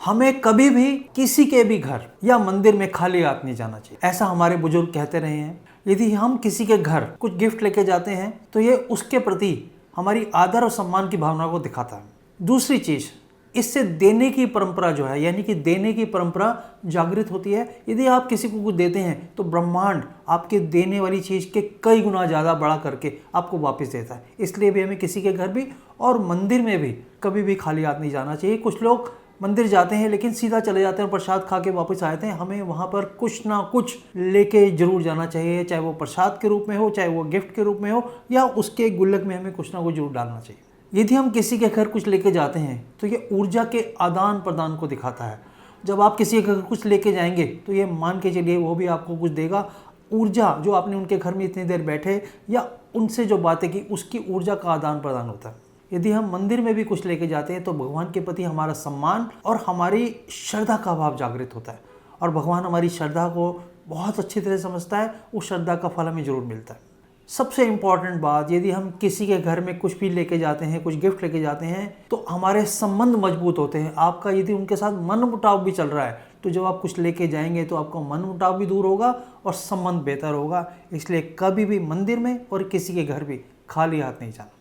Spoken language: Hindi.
हमें कभी भी किसी के भी घर या मंदिर में खाली हाथ नहीं जाना चाहिए, ऐसा हमारे बुजुर्ग कहते रहे हैं। यदि हम किसी के घर कुछ गिफ्ट लेके जाते हैं तो ये उसके प्रति हमारी आदर और सम्मान की भावना को दिखाता है। दूसरी चीज, इससे देने की परंपरा जो है, यानी कि देने की परंपरा जागृत होती है। यदि आप किसी को कुछ देते हैं तो ब्रह्मांड आपके देने वाली चीज के कई गुना ज्यादा बड़ा करके आपको वापस देता है। इसलिए भी हमें किसी के घर भी और मंदिर में भी कभी भी खाली हाथ नहीं जाना चाहिए। कुछ लोग मंदिर जाते हैं लेकिन सीधा चले जाते हैं, प्रसाद खा के वापस आते हैं। हमें वहाँ पर कुछ ना कुछ लेके जरूर जाना चाहिए, चाहे वो प्रसाद के रूप में हो, चाहे वो गिफ्ट के रूप में हो, या उसके गुल्लक में हमें कुछ ना कुछ जरूर डालना चाहिए। यदि हम किसी के घर कुछ लेके जाते हैं तो ये ऊर्जा के आदान प्रदान को दिखाता है। जब आप किसी के घर कुछ लेके जाएंगे तो ये मान के चलिए वो भी आपको कुछ देगा। ऊर्जा जो आपने उनके घर में इतनी देर बैठे या उनसे जो बातें की, उसकी ऊर्जा का आदान प्रदान होता है। यदि हम मंदिर में भी कुछ लेके जाते हैं तो भगवान के प्रति हमारा सम्मान और हमारी श्रद्धा का भाव जागृत होता है, और भगवान हमारी श्रद्धा को बहुत अच्छी तरह समझता है। उस श्रद्धा का फल हमें जरूर मिलता है। सबसे इम्पॉर्टेंट बात, यदि हम किसी के घर में कुछ भी लेके जाते हैं, कुछ गिफ्ट लेके जाते हैं, तो हमारे संबंध मजबूत होते हैं। आपका यदि उनके साथ मनमुटाव भी चल रहा है तो जब आप कुछ लेके जाएंगे तो आपका मनमुटाव भी दूर होगा और संबंध बेहतर होगा। इसलिए कभी भी मंदिर में और किसी के घर भी खाली हाथ नहीं जाना।